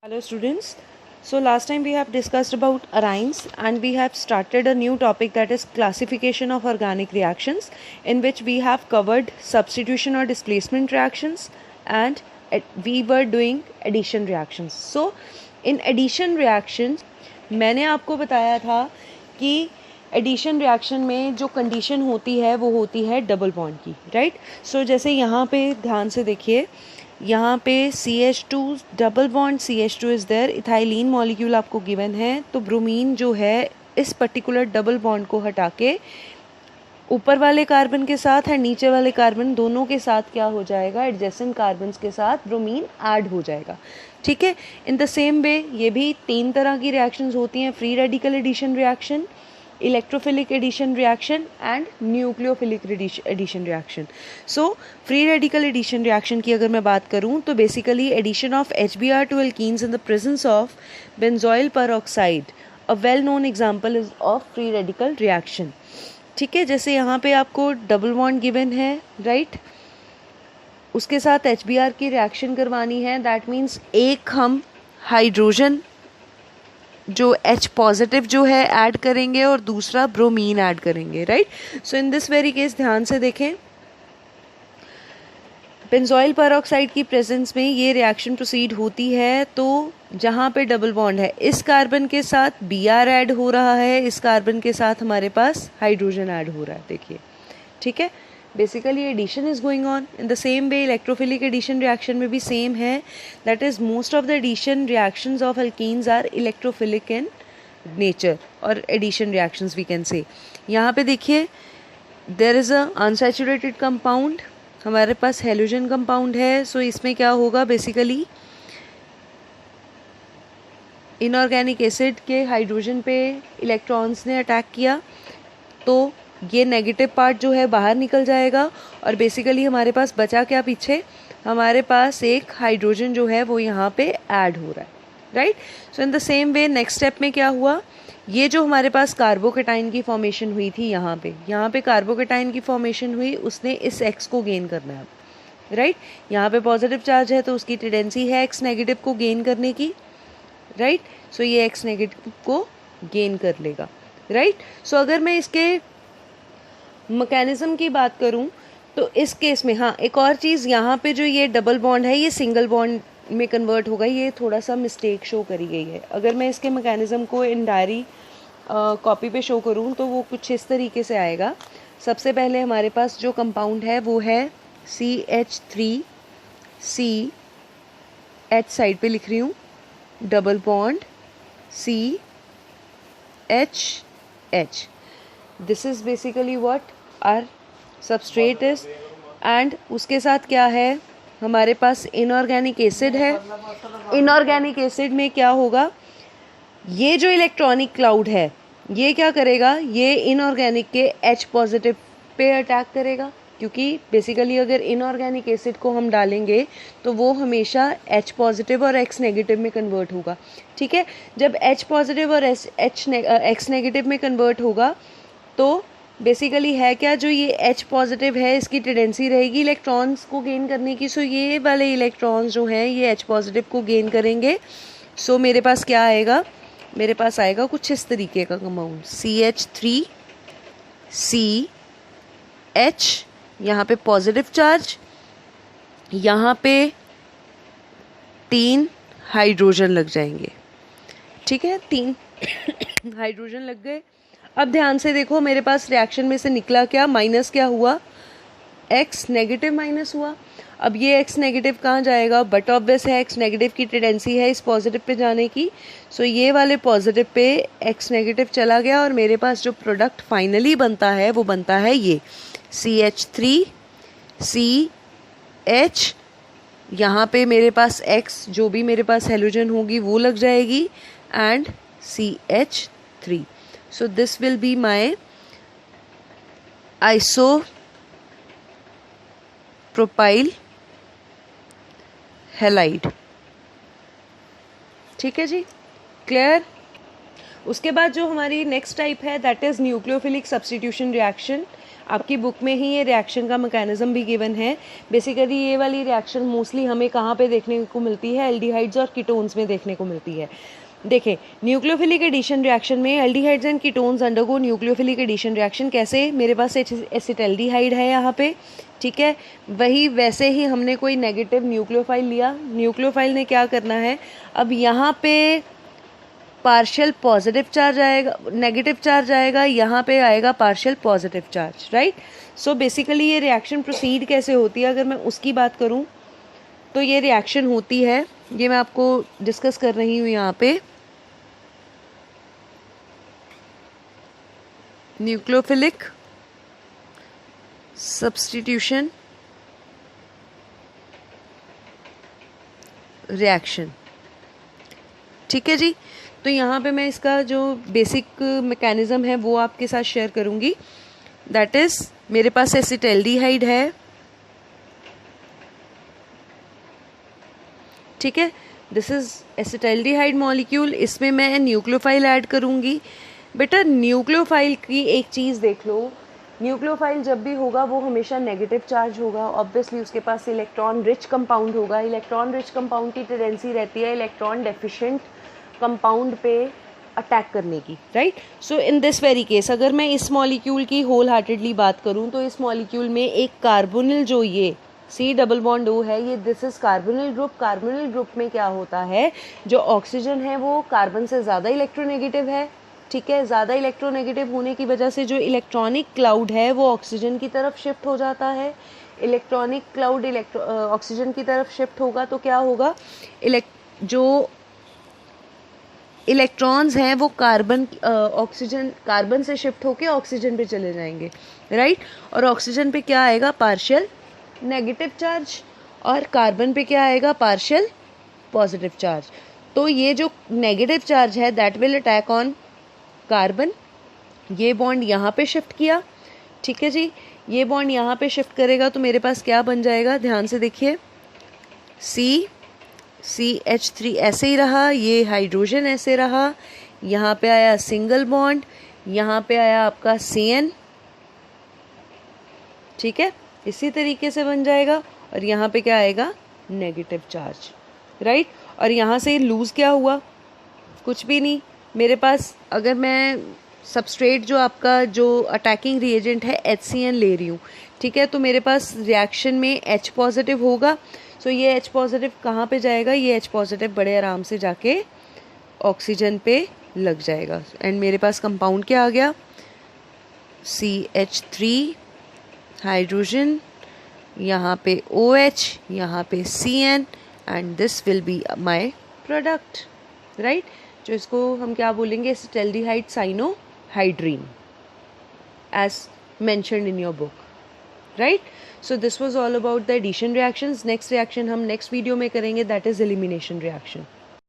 Hello students. So last time we have discussed about arynes and we have started a new topic, that is classification of organic reactions, in which we have covered substitution or displacement reactions and we were doing addition reactions. So in addition reactions मैंने आपको बताया था कि addition reaction में जो condition होती है वो होती है डबल बॉन्ड की, राइट. सो जैसे यहाँ पे ध्यान से देखिए, यहाँ पे CH2 double bond CH2 is there, ethylene molecule आपको गिवन है, तो ब्रोमीन जो है इस पर्टिकुलर डबल बॉन्ड को हटा के ऊपर वाले कार्बन के साथ और नीचे वाले कार्बन दोनों के साथ क्या हो जाएगा, एडजेसेंट कार्बन्स के साथ ब्रोमीन ऐड हो जाएगा. ठीक है. इन द सेम वे ये भी तीन तरह की रिएक्शंस होती हैं: free radical addition reaction, electrophilic addition reaction and nucleophilic addition reaction. So free radical addition reaction की अगर मैं बात करूं तो basically addition of HBr to alkenes in the presence of benzoyl peroxide, a well known example is of free radical reaction. ठीक है. जैसे यहाँ पे आपको डबल बॉन्ड गिवन है, राइट, उसके साथ HBr की रिएक्शन करवानी है. दैट मीन्स एक हम हाइड्रोजन जो H पॉजिटिव जो है ऐड करेंगे और दूसरा ब्रोमीन ऐड करेंगे, right. So in this very case ध्यान से देखें, बेंजोइल पेरोक्साइड की प्रेजेंस में ये रिएक्शन प्रोसीड होती है. तो जहाँ पे डबल बॉन्ड है, इस कार्बन के साथ Br ऐड हो रहा है, इस कार्बन के साथ हमारे पास हाइड्रोजन ऐड हो रहा है. देखिए, ठीक है. Basically addition is going on in the same way. Electrophilic addition reaction में भी सेम है. That is most of the addition reactions of alkenes are electrophilic in nature और addition reactions we can say. यहाँ पे देखिए, there is a unsaturated compound, हमारे पास halogen compound है. सो इसमें क्या होगा, बेसिकली इनऑर्गेनिक एसिड के हाइड्रोजन पे इलेक्ट्रॉन्स ने अटैक किया तो ये नेगेटिव पार्ट जो है बाहर निकल जाएगा और बेसिकली हमारे पास बचा क्या पीछे, हमारे पास एक हाइड्रोजन जो है वो यहाँ पे ऐड हो रहा है, right. So in the same way next step में क्या हुआ, ये जो हमारे पास कार्बोकेटाइन की फॉर्मेशन हुई थी, यहाँ पे कार्बोकेटाइन की फॉर्मेशन हुई, उसने इस X को गेन करना है, राइट. यहाँ पे पॉजिटिव चार्ज है तो उसकी टेंडेंसी है X नेगेटिव को गेन करने की, राइट. सो ये X नेगेटिव को गेन कर लेगा, राइट. सो अगर मैं इसके मैकेनिज्म की बात करूं तो इस केस में, हाँ, एक और चीज़, यहाँ पे जो ये डबल बॉन्ड है ये सिंगल बॉन्ड में कन्वर्ट होगा. ये थोड़ा सा मिस्टेक शो करी गई है. अगर मैं इसके मैकेनिज्म को इन डायरी कॉपी पे शो करूं तो वो कुछ इस तरीके से आएगा. सबसे पहले हमारे पास जो कंपाउंड है वो है CH3, H साइड पे लिख रही हूँ, double bond CH. This is basically what are substrate is. And उसके साथ क्या है, हमारे पास इनऑर्गेनिक एसिड है. इनऑर्गेनिक एसिड में क्या होगा, ये जो इलेक्ट्रॉनिक क्लाउड है ये क्या करेगा, ये इनऑर्गेनिक के H पॉजिटिव पे अटैक करेगा, क्योंकि बेसिकली अगर इनऑर्गेनिक एसिड को हम डालेंगे तो वो हमेशा H पॉजिटिव और X नेगेटिव में कन्वर्ट होगा. ठीक है. जब H पॉजिटिव और X नेगेटिव में कन्वर्ट होगा तो बेसिकली है क्या, जो ये H पॉजिटिव है इसकी टेंडेंसी रहेगी इलेक्ट्रॉन्स को गेन करने की. सो ये वाले इलेक्ट्रॉन्स जो हैं ये H पॉजिटिव को गेन करेंगे. सो मेरे पास क्या आएगा, मेरे पास आएगा कुछ इस तरीके का कंपाउंड, CH3, CH, यहाँ पे पॉजिटिव चार्ज, यहाँ पे 3 हाइड्रोजन लग जाएंगे. ठीक है, 3 हाइड्रोजन लग गए. अब ध्यान से देखो, मेरे पास रिएक्शन में से निकला क्या, माइनस क्या हुआ, X नेगेटिव माइनस हुआ. अब ये X नेगेटिव कहाँ जाएगा, बट ऑब्वियस है X नेगेटिव की टेंडेंसी है इस पॉजिटिव पे जाने की. सो ये वाले पॉजिटिव पे X नेगेटिव चला गया और मेरे पास जो प्रोडक्ट फाइनली बनता है वो बनता है ये CH3, CH. यहाँ पे मेरे पास X, जो भी मेरे पास हेलोजन होगी वो लग जाएगी, and CH3. So this will be my isopropyl halide. ठीक है जी, क्लियर. उसके बाद जो हमारी नेक्स्ट टाइप है that is nucleophilic substitution reaction. आपकी बुक में ही ये रिएक्शन का मैकेनिज्म भी गिवन है। बेसिकली ये वाली रिएक्शन मोस्टली हमें कहाँ पे देखने को मिलती है, एल्डिहाइड्स और कीटोन्स में देखने को मिलती है। देखें, न्यूक्लियोफिलिक एडिशन रिएक्शन में aldehydes and ketones undergo nucleophilic addition reaction. कैसे? मेरे पास एसिटल्डिहाइड है यहाँ पे, ठीक है, वही वैसे ही हमने कोई नेगेटिव न्यूक्लियोफाइल लिया। न्यूक्लियोफाइल ने क्या करना है, अब यहाँ पे पार्शियल पॉजिटिव चार्ज आएगा, नेगेटिव चार्ज आएगा, यहाँ पे आएगा partial positive charge, right. So basically ये रिएक्शन प्रोसीड कैसे होती है, अगर मैं उसकी बात करूँ तो ये रिएक्शन होती है, ये मैं आपको डिस्कस कर रही हूँ यहाँ पे। न्यूक्लियोफिलिक सब्स्टिट्यूशन रिएक्शन, ठीक है जी। तो यहाँ पे मैं इसका जो बेसिक मैकेनिज्म है वो आपके साथ शेयर करूँगी। दैट इज, मेरे पास एसिटल्डिहाइड है, ठीक है, दिस इज एसिटल्डिहाइड मॉलिक्यूल। इसमें मैं न्यूक्लियोफाइल ऐड करूँगी। बेटा न्यूक्लियोफाइल की एक चीज़ देख लो, न्यूक्लियोफाइल जब भी होगा वो हमेशा नेगेटिव चार्ज होगा। ऑब्वियसली उसके पास इलेक्ट्रॉन रिच कंपाउंड होगा। इलेक्ट्रॉन रिच कंपाउंड की टेंडेंसी रहती है इलेक्ट्रॉन डेफिशिएंट कंपाउंड पे अटैक करने की, right. So in this very case अगर मैं इस मॉलिक्यूल की होल हार्टेडली बात करूं तो इस मॉलिक्यूल में एक कार्बोनिल जो ये C डबल बॉन्ड O है, ये this is carbonyl group. Carbonyl group में क्या होता है, जो ऑक्सीजन है वो कार्बन से ज़्यादा इलेक्ट्रोनेगेटिव है, ठीक है। ज़्यादा इलेक्ट्रोनेगेटिव होने की वजह से जो इलेक्ट्रॉनिक क्लाउड है वो ऑक्सीजन की तरफ शिफ्ट हो जाता है। इलेक्ट्रॉनिक क्लाउड ऑक्सीजन की तरफ शिफ्ट होगा तो क्या होगा, जो इलेक्ट्रॉन्स हैं वो कार्बन से शिफ्ट होके ऑक्सीजन पे चले जाएंगे, राइट। और ऑक्सीजन पे क्या आएगा, पार्शियल नेगेटिव चार्ज, और कार्बन पे क्या आएगा, पार्शियल पॉजिटिव चार्ज। तो ये जो नेगेटिव चार्ज है that will attack on carbon. ये बॉन्ड यहाँ पे शिफ्ट किया, ठीक है जी, ये बॉन्ड यहाँ पे शिफ्ट करेगा तो मेरे पास क्या बन जाएगा, ध्यान से देखिए, CH3 ऐसे ही रहा, ये हाइड्रोजन ऐसे रहा, यहाँ पे आया सिंगल बॉन्ड, यहाँ पे आया आपका CN, ठीक है, इसी तरीके से बन जाएगा। और यहाँ पे क्या आएगा, नेगेटिव चार्ज, राइट। और यहाँ से लूज क्या हुआ, कुछ भी नहीं। मेरे पास अगर मैं सबस्ट्रेट जो आपका जो अटैकिंग रिएजेंट है HCN ले रही हूँ, ठीक है, तो मेरे पास रिएक्शन में H पॉजिटिव होगा। सो ये H पॉजिटिव कहाँ पे जाएगा, ये H पॉजिटिव बड़े आराम से जाके ऑक्सीजन पे लग जाएगा। एंड मेरे पास कंपाउंड क्या आ गया, CH3 हाइड्रोजन, यहाँ पे OH, यहाँ पे CN, and this will be my product, right. जो इसको हम क्या बोलेंगे, acetaldehyde cyanohydrin as mentioned in your book, right. So this was all about the addition reactions. Next reaction हम नेक्स्ट वीडियो में करेंगे, दैट इज एलिमिनेशन रिएक्शन।